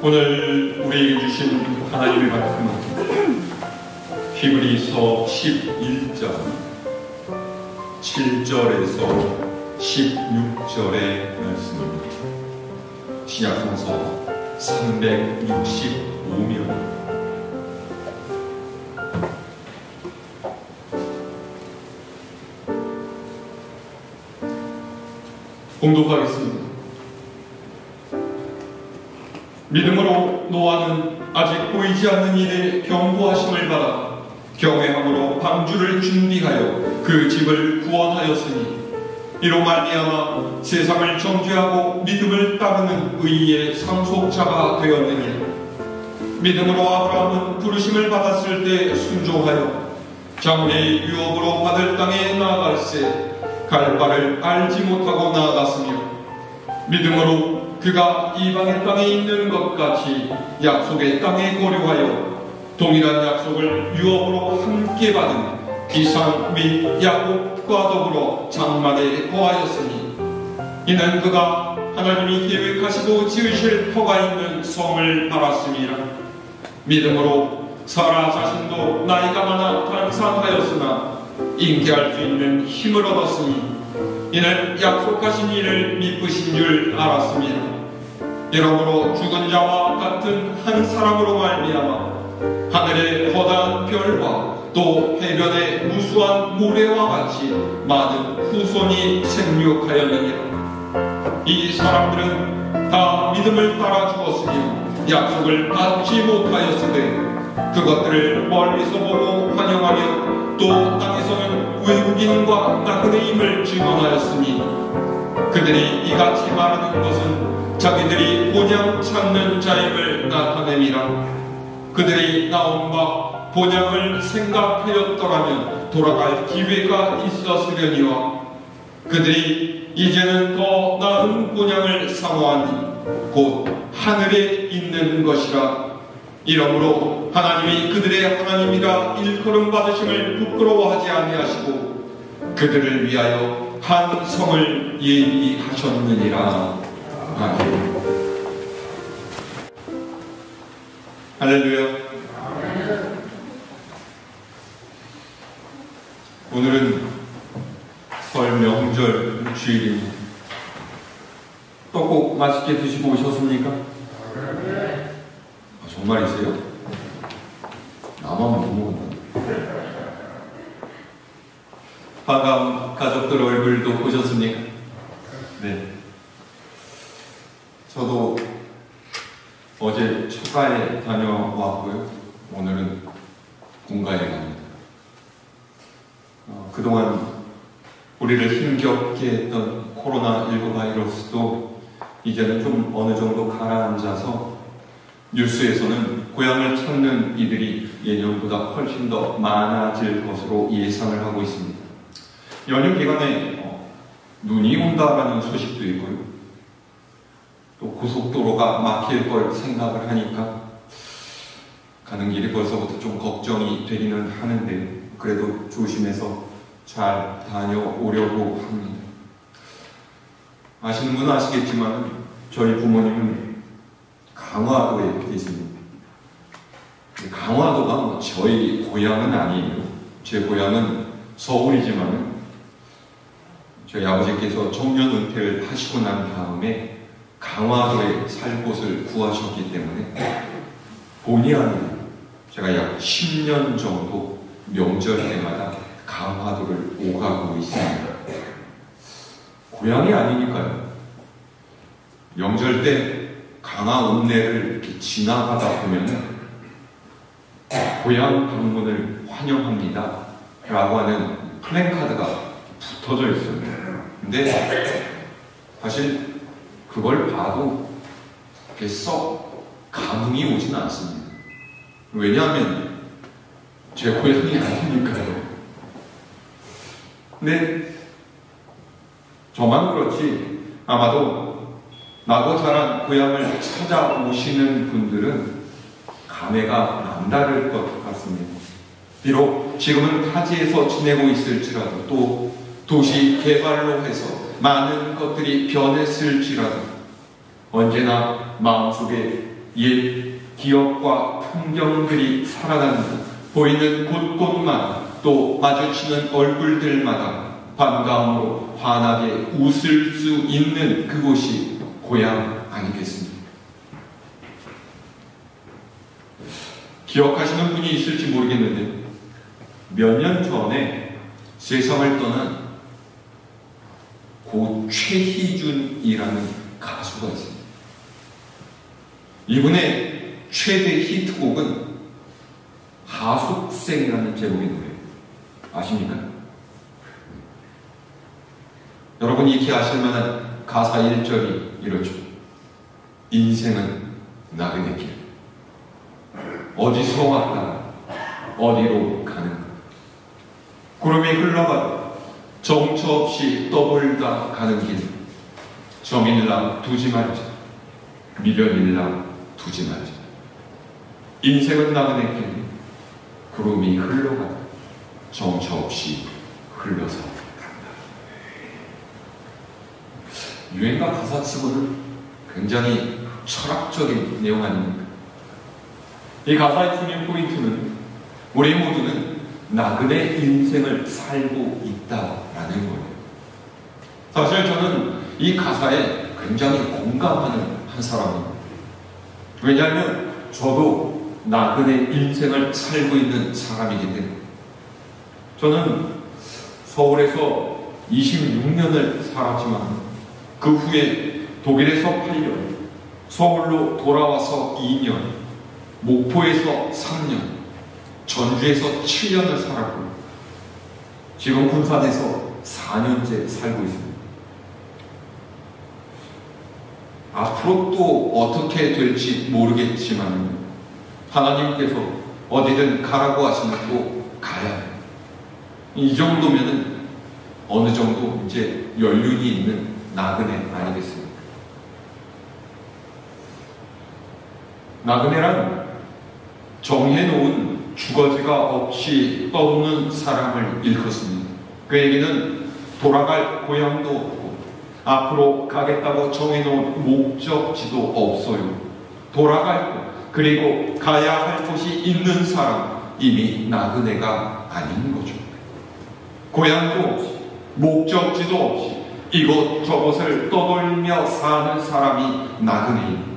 오늘 우리에게 주신 하나님의 말씀은 히브리서 11장 7절에서 16절의 말씀입니다. 신약성서 365면 공독하겠습니다. 믿음으로 노아는 아직 보이지 않는 일에 경고하심을 받아 경외함으로 방주를 준비하여 그 집을 구원하였으니 이로 말미암아 세상을 정죄하고 믿음을 따르는 의의 상속자가 되었느니라. 믿음으로 아브라함은 부르심을 받았을 때 순종하여 장래의 유업으로 받을 땅에 나아갈새 갈 바를 알지 못하고 나아갔으며 믿음으로 그가 이방의 땅에 있는 것 같이 약속의 땅에 거류하여 동일한 약속을 유업으로 함께 받은 이삭 및 야곱과 더불어 장막에 거하였으니 이는 그가 하나님이 계획하시고 지으실 터가 있는 성을 알았음이라. 믿음으로 사라 자신도 나이가 많아 단상하였으나 잉태할 수 있는 힘을 얻었으니 이는 약속하신 이를 미쁘신 줄 알았습니다. 이러므로 죽은 자와 같은 한 사람으로 말미암아 하늘의 거대한 별과 또 해변의 무수한 모래와 같이 많은 후손이 생육하였느니라. 이 사람들은 다 믿음을 따라 죽었으며 약속을 받지 못하였으되 그것들을 멀리서 보고 환영하며 또 땅에서는 외국인과 나그네임을 증언하였으니 그들이 이같이 말하는 것은 자기들이 본향 찾는 자임을 나타내미라. 그들이 나온 바 본향을 생각하였더라면 돌아갈 기회가 있었으려니와 그들이 이제는 더 나은 본향을 사모하니 곧 하늘에 있는 것이라. 이러므로 하나님이 그들의 하나님이라 일컬음 받으심을 부끄러워하지 아니하시고 그들을 위하여 한 성을 예비하셨느니라. 아멘. 할렐루야. 오늘은 설 명절 주일입니다. 떡국 맛있게 드시고 오셨습니까? 정말이세요? 나만 못 먹었나? 반가운 가족들 얼굴도 보셨습니까? 네. 저도 어제 처가에 다녀왔고요. 오늘은 본가에 갑니다. 그동안 우리를 힘겹게 했던 코로나19 바이러스도 이제는 좀 어느 정도 가라앉아서 뉴스에서는 고향을 찾는 이들이 예년보다 훨씬 더 많아질 것으로 예상을 하고 있습니다. 연휴 기간에 눈이 온다라는 소식도 있고요. 또 고속도로가 막힐 걸 생각을 하니까 가는 길이 벌써부터 좀 걱정이 되기는 하는데 그래도 조심해서 잘 다녀오려고 합니다. 아시는 분은 아시겠지만 저희 부모님은 강화도에 계십니다. 강화도가 저희 고향은 아니에요. 제 고향은 서울이지만 저희 아버지께서 정년 은퇴를 하시고 난 다음에 강화도에 살 곳을 구하셨기 때문에 본의 아니게 제가 약 10년 정도 명절 때마다 강화도를 오가고 있습니다. 고향이 아니니까요. 명절 때 강화 읍내를 이렇게 지나가다 보면 고향 방문을 환영합니다 라고 하는 플랜카드가 붙어져 있어요. 근데 사실 그걸 봐도 썩 감흥이 오진 않습니다. 왜냐하면 제 고향이 아니니까요. 근데 저만 그렇지 아마도 나고 자란 고향을 찾아오시는 분들은 감회가 남다를 것 같습니다. 비록 지금은 타지에서 지내고 있을지라도 또 도시 개발로 해서 많은 것들이 변했을지라도 언제나 마음속에 옛 기억과 풍경들이 살아나는 보이는 곳곳만 또 마주치는 얼굴들마다 반가움으로 환하게 웃을 수 있는 그곳이 고향 아니겠습니까? 기억하시는 분이 있을지 모르겠는데 몇 년 전에 세상을 떠난 고 최희준이라는 가수가 있습니다. 이분의 최대 히트곡은 하숙생이라는 제목의 노래예요. 아십니까? 여러분이 익히 아실 만한 가사 1절이 이렇죠. 인생은 나그네 길. 어디서 왔다 어디로 가는가. 구름이 흘러가도 정처 없이 떠돌다 가는 길. 정일랑 두지 말자. 미련일랑 두지 말자. 인생은 나그네 길. 구름이 흘러가도 정처 없이 흘러서 간다. 유행가 가사치고는 굉장히 철학적인 내용 아닙니까? 이 가사의 중요한 포인트는 우리 모두는 나그네 인생을 살고 있다라는 거예요. 사실 저는 이 가사에 굉장히 공감하는 한 사람입니다. 왜냐하면 저도 나그네 인생을 살고 있는 사람이기 때문에. 저는 서울에서 26년을 살았지만 그 후에 독일에서 8년, 서울로 돌아와서 2년, 목포에서 3년, 전주에서 7년을 살았고 지금 군산에서 4년째 살고 있습니다. 앞으로 또 어떻게 될지 모르겠지만 하나님께서 어디든 가라고 하시면 또 가야 해요. 이 정도면은 어느 정도 이제 연륜이 있는 나그네 아니겠습니까? 나그네란 정해놓은 주거지가 없이 떠도는 사람을 일컫습니다. 그에게는 돌아갈 고향도 없고 앞으로 가겠다고 정해놓은 목적지도 없어요. 돌아갈 곳 그리고 가야 할 곳이 있는 사람, 이미 나그네가 아닌 거죠. 고향도 없이 목적지도 없이 이곳저곳을 떠돌며 사는 사람이 나그네입니다.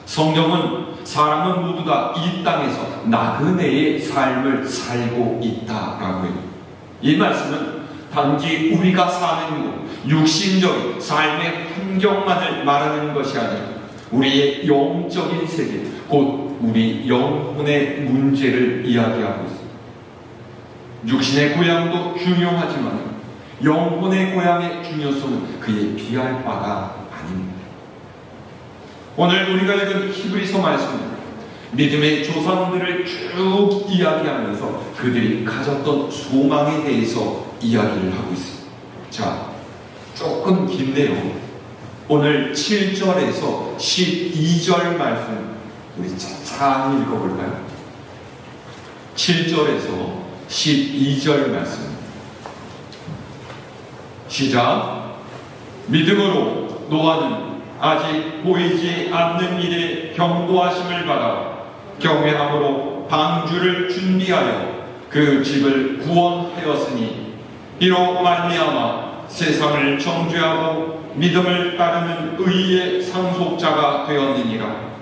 성경은 사람은 모두 다 이 땅에서 나그네의 삶을 살고 있다라고 해요. 이 말씀은 단지 우리가 사는 곳, 육신적인 삶의 환경만을 말하는 것이 아니라 우리의 영적인 세계, 곧 우리 영혼의 문제를 이야기하고 있습니다. 육신의 고향도 중요하지만 영혼의 고향의 중요성은 그에 비할 바가 아닙니다. 오늘 우리가 읽은 히브리서 말씀은 믿음의 조상들을 쭉 이야기하면서 그들이 가졌던 소망에 대해서 이야기를 하고 있습니다. 자, 조금 긴데요. 오늘 7절에서 12절 말씀 우리 차차히 읽어볼까요? 7절에서 12절 말씀 시작. 믿음으로 노아는 아직 보이지 않는 일에 경고하심을 받아 경외함으로 방주를 준비하여 그 집을 구원하였으니 이로 말미암아 세상을 정죄하고 믿음을 따르는 의의 상속자가 되었느니라.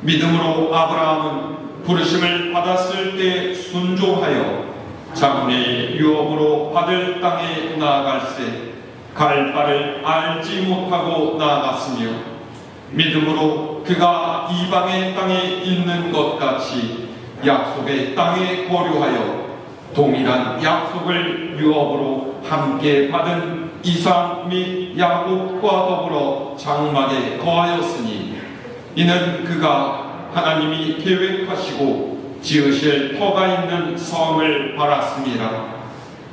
믿음으로 아브라함은 부르심을 받았을 때 순종하여 장래의 유업으로 받을 땅에 나아갈새 갈 바를 알지 못하고 나아갔으며 믿음으로 그가 이방의 땅에 있는 것 같이 약속의 땅에 거류하여 동일한 약속을 유업으로 함께 받은 이삭 및 야곱과 더불어 장막에 거하였으니 이는 그가 하나님이 계획하시고 지으실 터가 있는 성을 바랐습니다.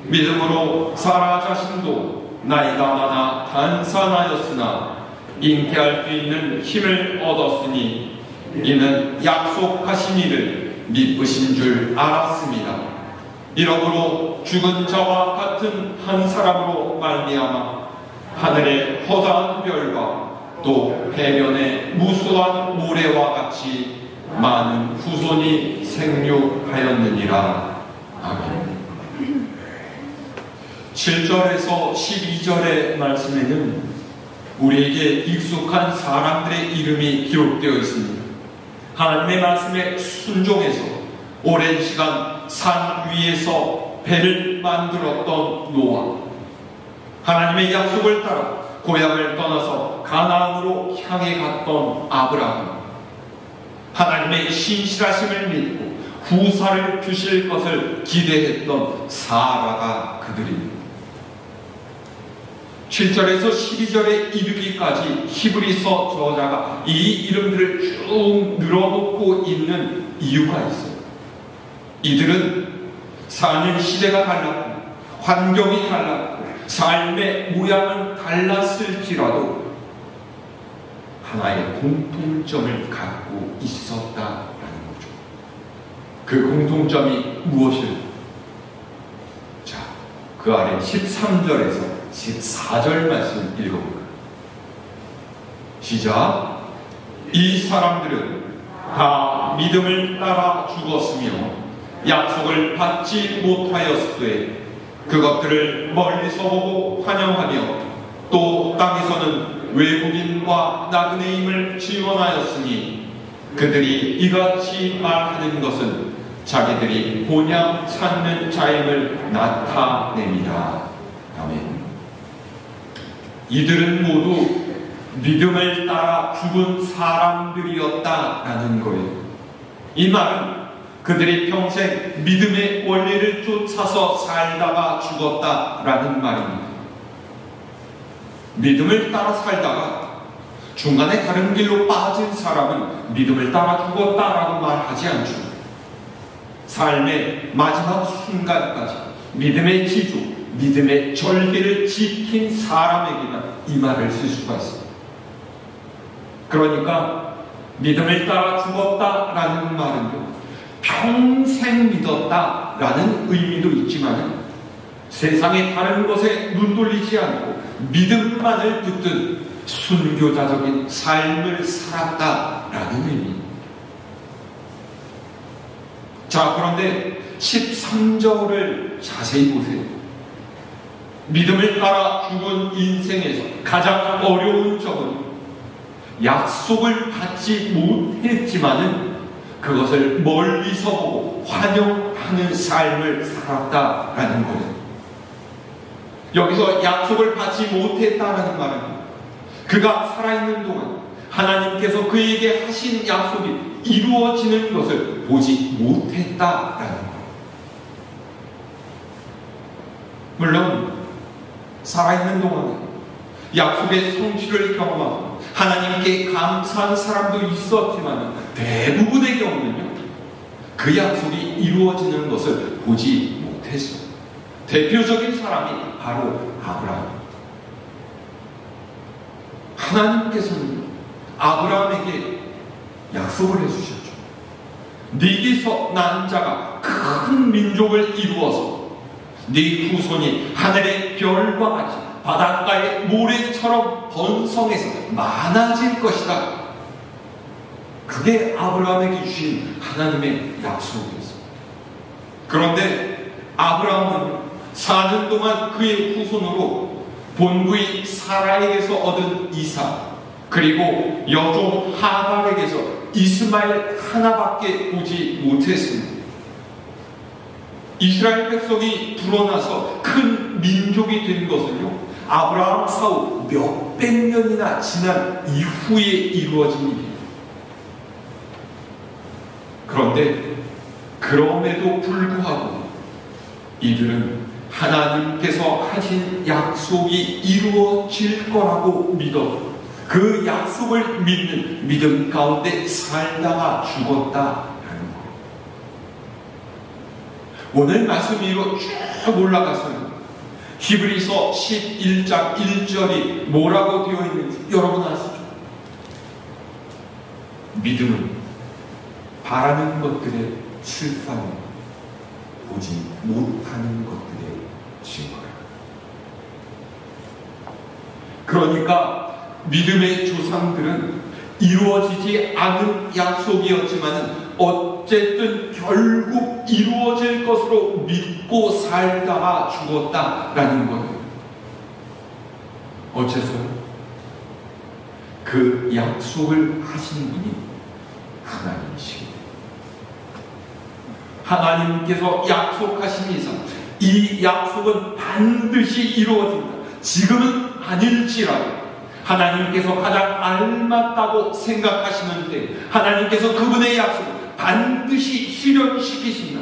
믿음으로 사라 자신도 나이가 많아 단산하였으나 잉태할 수 있는 힘을 얻었으니 이는 약속하신 이를 미쁘신 줄 알았습니다. 이러므로 죽은 자와 같은 한 사람으로 말미암아 하늘의 허다한 별과 또 해변의 무수한 모래와 같이 많은 후손이 생육하였느니라. 아멘. 7절에서 12절의 말씀에는 우리에게 익숙한 사람들의 이름이 기록되어 있습니다. 하나님의 말씀에 순종해서 오랜 시간 산 위에서 배를 만들었던 노아, 하나님의 약속을 따라 고향을 떠나서 가나안으로 향해 갔던 아브라함, 하나님의 신실하심을 믿고 후사를 주실 것을 기대했던 사라가 그들입니다. 7절에서 12절에 이르기까지 히브리서 저자가 이 이름들을 쭉 늘어놓고 있는 이유가 있어요. 이들은 사는 시대가 달랐고 환경이 달랐고 삶의 모양은 달랐을지라도 하나의 공통점을 갖고 있었다라는 거죠. 그 공통점이 무엇일까? 자, 그 아래 13절에서 14절 말씀 읽어볼까요? 시작. 이 사람들은 다 믿음을 따라 죽었으며 약속을 받지 못하였으되 그것들을 멀리서 보고 환영하며 또 땅에서는 외국인과 나그네임을 증언하였으니 그들이 이같이 말하는 것은 자기들이 본향 찾는 자임을 나타냅니다. 아멘. 이들은 모두 믿음을 따라 죽은 사람들이었다라는 거예요. 이 말은 그들이 평생 믿음의 원리를 쫓아서 살다가 죽었다라는 말입니다. 믿음을 따라 살다가 중간에 다른 길로 빠진 사람은 믿음을 따라 죽었다라고 말하지 않죠. 삶의 마지막 순간까지 믿음의 지주, 믿음의 절기를 지킨 사람에게만 이 말을 쓸 수가 있습니다. 그러니까 믿음을 따라 죽었다라는 말은요, 평생 믿었다라는 의미도 있지만 세상의 다른 것에 눈 돌리지 않고 믿음만을 붙든 순교자적인 삶을 살았다라는 의미입니다. 자, 그런데 13절을 자세히 보세요. 믿음을 따라 죽은 인생에서 가장 어려운 점은 약속을 받지 못했지만은 그것을 멀리서 보고 환영하는 삶을 살았다라는 거예요. 여기서 약속을 받지 못했다라는 말은 그가 살아있는 동안 하나님께서 그에게 하신 약속이 이루어지는 것을 보지 못했다라는 거예요. 물론 살아있는 동안에 약속의 성취를 경험하고 하나님께 감사한 사람도 있었지만 대부분의 경우는요, 그 약속이 이루어지는 것을 보지 못했어요. 대표적인 사람이 바로 아브라함. 하나님께서는 아브라함에게 약속을 해주셨죠. 네게서 난 자가 큰 민족을 이루어서 네 후손이 하늘의 별과 같이 바닷가의 모래처럼 번성해서 많아질 것이다. 그게 아브라함에게 주신 하나님의 약속이었습니다. 그런데 아브라함은 사는 동안 그의 후손으로 본부인 사라에게서 얻은 이삭, 그리고 여종 하갈에게서 이스마엘 하나밖에 보지 못했습니다. 이스라엘 백성이 불어나서 큰 민족이 된 것은요, 아브라함 사후 몇백 년이나 지난 이후에 이루어진 일이에요. 그런데 그럼에도 불구하고 이들은 하나님께서 하신 약속이 이루어질 거라고 믿어 그 약속을 믿는 믿음 가운데 살다가 죽었다라는 거예요. 오늘 말씀 위로 쭉 올라가서요, 히브리서 11장 1절이 뭐라고 되어 있는지 여러분 아시죠? 믿음은 바라는 것들의 실상, 보지 못하는 것들의 증거라. 그러니까 믿음의 조상들은 이루어지지 않은 약속이었지만 어쨌든 결국 이루어질 것으로 믿고 살다가 죽었다라는 거예요. 어째서요? 그 약속을 하신 분이 하나님이시고, 하나님께서 약속하신 이상 이 약속은 반드시 이루어진다. 지금은 아닐지라도 하나님께서 가장 알맞다고 생각하시는데 하나님께서 그분의 약속을 반드시 실현시키신다.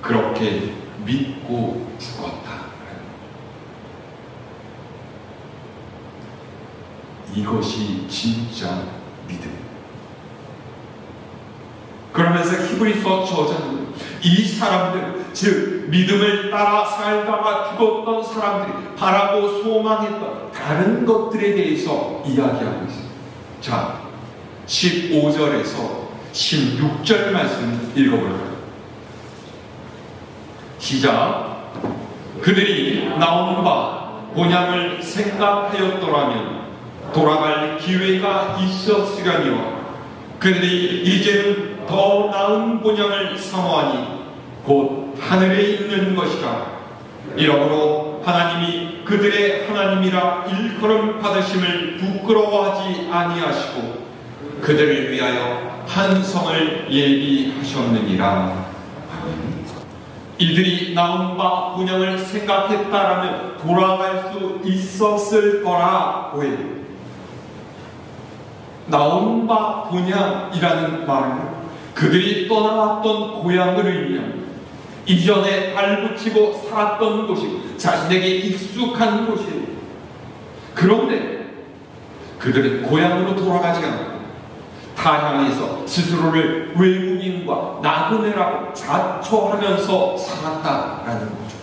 그렇게 믿고 죽었다. 이것이 진짜 믿음. 그러면서 히브리서 저자는 이 사람들, 즉 믿음을 따라 살다가 죽었던 사람들이 바라고 소망했던 다른 것들에 대해서 이야기하고 있습니다. 자, 15절에서 16절 말씀 읽어볼까요? 시작. 그들이 나온 바 본향을 생각하였더라면 돌아갈 기회가 있었으려니와 그들이 이제는 더 나은 본향을 사모하니 곧 하늘에 있는 것이라. 이러므로 하나님이 그들의 하나님이라 일컬음 받으심을 부끄러워하지 아니하시고 그들을 위하여 한 성을 예비하셨느니라. 이들이 나온 바 본향을 생각했다라면 돌아갈 수 있었을 거라고 해요. 나온 바 본향이라는 말은 그들이 떠나왔던 고향을 의미합니다. 이전에 발붙이고 살았던 곳이 자신에게 익숙한 곳이에요. 그런데 그들은 고향으로 돌아가지 않고 타향에서 스스로를 외국인과 나그네라고 자처하면서 살았다라는 거죠.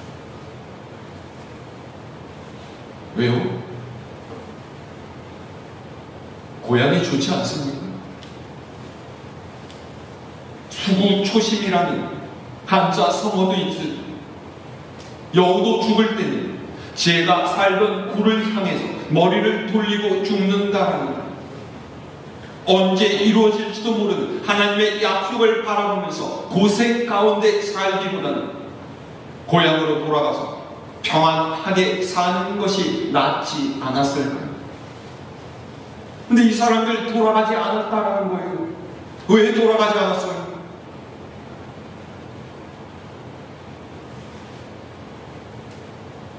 왜요? 고향이 좋지 않습니까? 수구초심이라는 한자 성어도 있으니 여우도 죽을 때는 제가 살던 굴을 향해서 머리를 돌리고 죽는다라는 것. 언제 이루어질지도 모르는 하나님의 약속을 바라보면서 고생 가운데 살기보다는 고향으로 돌아가서 평안하게 사는 것이 낫지 않았을까요? 근데 이 사람들 돌아가지 않았다라는 거예요. 왜 돌아가지 않았어요?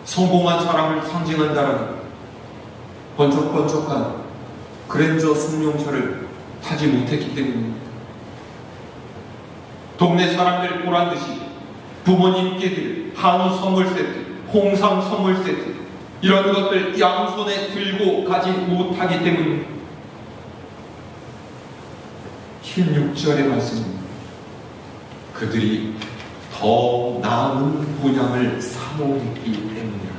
성공한 사람을 상징한다라는 번쩍번쩍한 그랜저 승용차를 타지 못했기 때문입니다. 동네 사람들 보란듯이 부모님께 한우 선물 세트, 홍삼 선물 세트 이런 것들 양손에 들고 가지 못하기 때문입니다. 16절의 말씀입니다. 그들이 더 나은 본향을 사모했기 때문이라.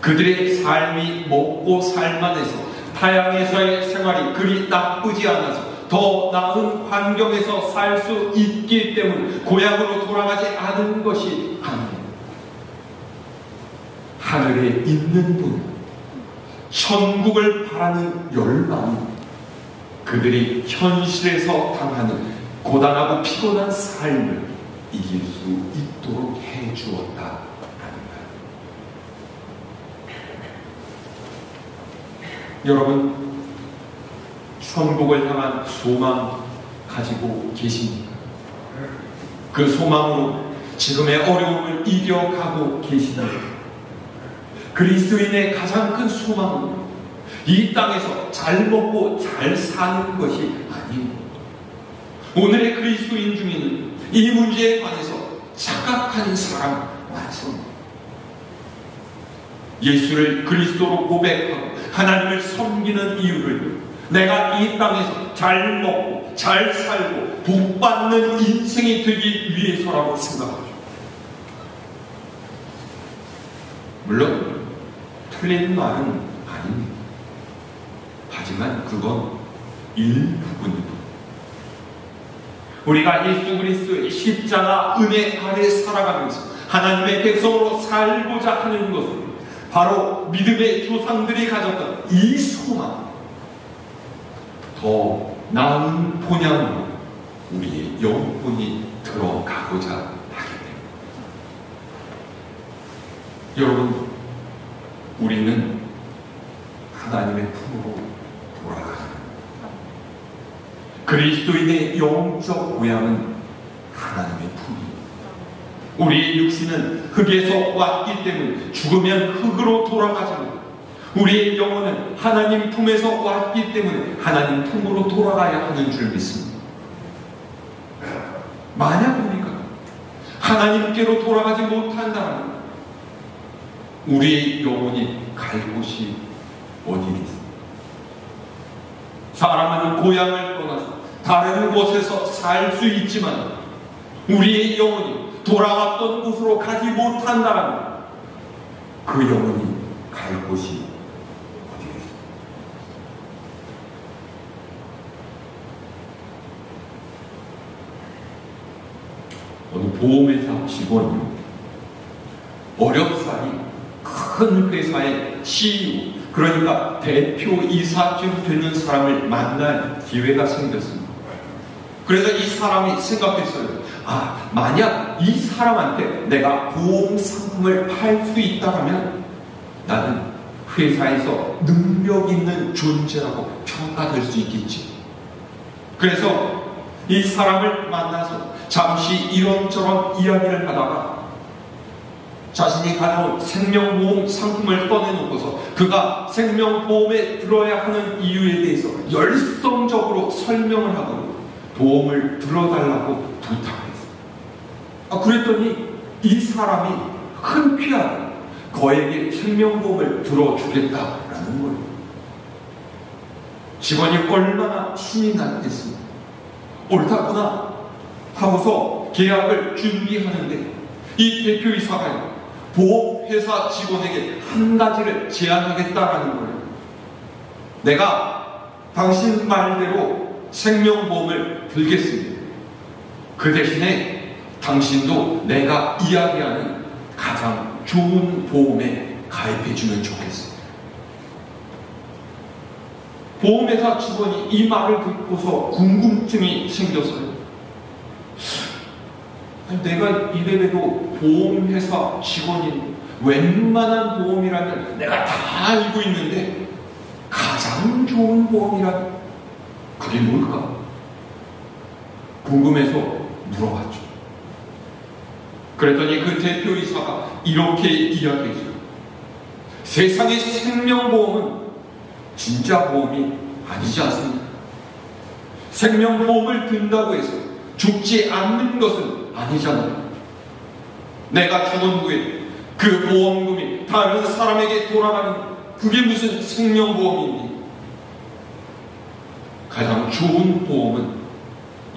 그들의 삶이 먹고 살만해서 타향에서의 생활이 그리 나쁘지 않아서 더 나은 환경에서 살 수 있기 때문에 고향으로 돌아가지 않은 것이 아니에요. 하늘에 있는 분, 천국을 바라는 열망이 그들이 현실에서 당하는 고단하고 피곤한 삶을 이길 수 있도록 해주었다라는 거예요. 여러분, 천국을 향한 소망 가지고 계십니까? 그 소망으로 지금의 어려움을 이겨가고 계시나요? 그리스도인의 가장 큰 소망은 이 땅에서 잘 먹고 잘 사는 것이 아니에요. 오늘의 그리스도인 중에는 이 문제에 관해서 착각하는 사람 많습니다. 예수를 그리스도로 고백하고 하나님을 섬기는 이유를 내가 이 땅에서 잘 먹고 잘 살고 복받는 인생이 되기 위해서라고 생각하죠. 물론 틀린 말은 아닙니다. 하지만 그건 일부분입니다. 우리가 예수 그리스도의 십자가 은혜 아래 살아가면서 하나님의 백성으로 살고자 하는 것은 바로 믿음의 조상들이 가졌던 이 소망, 더 나은 본향으로 우리의 영혼이 들어가고자 하기 때문에 여러분, 우리는 하나님의 품으로 돌아가는 그리스도인의 영적 고향은 하나님의 품입니다. 우리의 육신은 흙에서 왔기 때문에 죽으면 흙으로 돌아가지만 우리의 영혼은 하나님 품에서 왔기 때문에 하나님 품으로 돌아가야 하는 줄 믿습니다. 만약 우리가 하나님께로 돌아가지 못한다면 우리의 영혼이 갈 곳이 어디겠습니까? 사람은 고향을 떠나서 다른 곳에서 살 수 있지만 우리의 영혼이 돌아왔던 곳으로 가지 못한다면 그 영혼이 갈 곳이 어디겠습니까? 어느 보험회사 직원이 어렵사리 큰 회사의 CEO, 그러니까 대표이사쯤 되는 사람을 만날 기회가 생겼습니다. 그래서 이 사람이 생각했어요. 만약 이 사람한테 내가 보험 상품을 팔 수 있다면 나는 회사에서 능력 있는 존재라고 평가될 수 있겠지. 그래서 이 사람을 만나서 잠시 이런저런 이야기를 하다가 자신이 가져온 생명보험 상품을 꺼내놓고서 그가 생명보험에 들어야 하는 이유에 대해서 열성적으로 설명을 하고 보험을 들어달라고 부탁했어요. 그랬더니 이 사람이 흔쾌하게 그에게 생명보험을 들어주겠다라는 거예요. 직원이 얼마나 신이 났겠습니까? 옳다구나 하고서 계약을 준비하는데 이 대표이사가 보험회사 직원에게 한 가지를 제안하겠다라는 거예요. 내가 당신 말대로 생명보험을 들겠습니다. 그 대신에 당신도 내가 이야기하는 가장 좋은 보험에 가입해주면 좋겠습니다. 보험회사 직원이 이 말을 듣고서 궁금증이 생겼어요. 내가 이래봬도 보험회사 직원인 웬만한 보험이라면 내가 다 알고 있는데 가장 좋은 보험이라면 그게 뭘까? 궁금해서 물어봤죠. 그랬더니 그 대표이사가 이렇게 이야기했어요. 세상의 생명보험은 진짜 보험이 아니지 않습니까? 생명보험을 든다고 해서 죽지 않는 것은 아니잖아요. 내가 죽은 후에 그 보험금이 다른 사람에게 돌아가는 그게 무슨 생명보험이니? 가장 좋은 보험은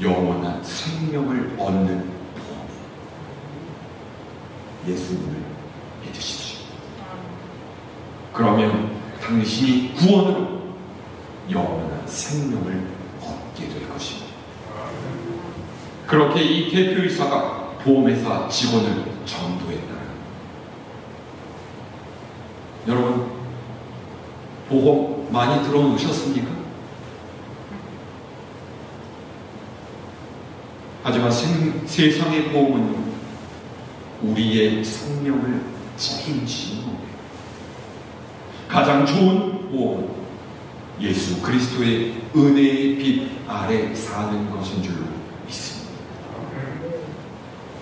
영원한 생명을 얻는 보험이에요. 예수님을 믿으십시오. 그러면 당신이 구원으로 영원한 생명을 얻게 될 것입니다. 그렇게 이 대표이사가 보험회사 직원을 전도했다. 여러분, 보험 많이 들어놓으셨습니까? 하지만 세상의 보험은 우리의 생명을 책임지는 거예요. 가장 좋은 보험은 예수 그리스도의 은혜의 빛 아래 사는 것인 줄로 믿습니다.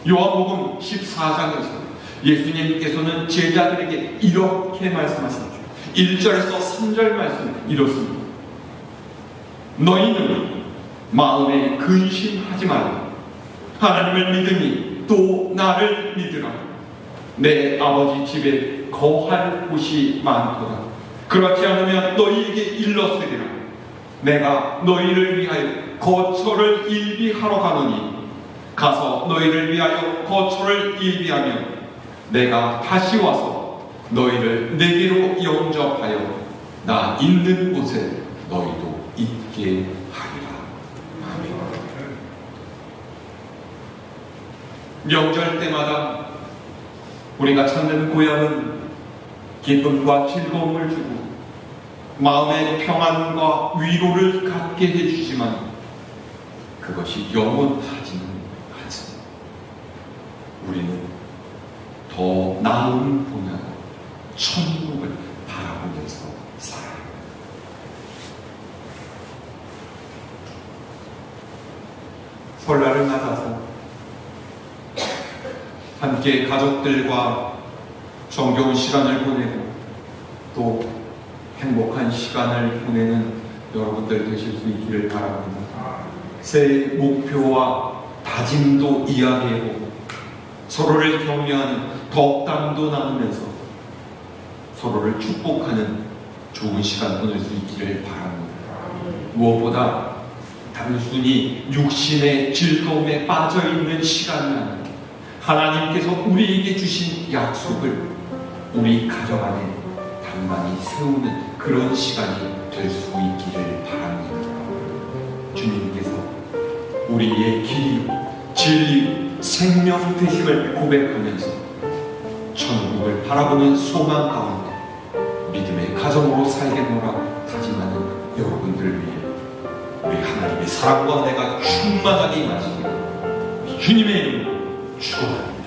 요한복음 14장에서 예수님께서는 제자들에게 이렇게 말씀하셨죠. 1절에서 3절 말씀 이렇습니다. 너희는 마음에 근심하지 말라. 하나님을 믿으니 또 나를 믿으라. 내 아버지 집에 거할 곳이 많도다. 그렇지 않으면 너희에게 일렀으리라. 내가 너희를 위하여 거처를 일비하러 가노니 가서 너희를 위하여 거처를 일비하면 내가 다시 와서 너희를 내게로 영접하여 나 있는 곳에 너희도 있게 하리라. 아멘. 명절 때마다 우리가 찾는 고향은 기쁨과 즐거움을 주고 마음의 평안과 위로를 갖게 해주지만 그것이 영원하지는 않습니다. 우리는 더 나은 분야로 천국을 바라보면서 살아요. 설날을 맞아서 함께 가족들과 정겨운 시간을 보내고 또 행복한 시간을 보내는 여러분들 되실 수 있기를 바랍니다. 새해 목표와 다짐도 이야기해보고 서로를 격려하는 덕담도 나누면서 서로를 축복하는 좋은 시간 보낼 수 있기를 바랍니다. 무엇보다 단순히 육신의 즐거움에 빠져있는 시간이 아니라 하나님께서 우리에게 주신 약속을 우리 가정 안에 단단히 세우는 그런 시간이 될 수 있기를 바랍니다. 주님께서 우리의 길이요 진리 생명 되심을 고백하면서 천국을 바라보는 소망 가운데 믿음의 가정으로 살겠노라 다짐하는 여러분들을 위해 우리 하나님의 사랑과 은혜가 충만하게 임하시기를 주님의 이름으로 축원합니다.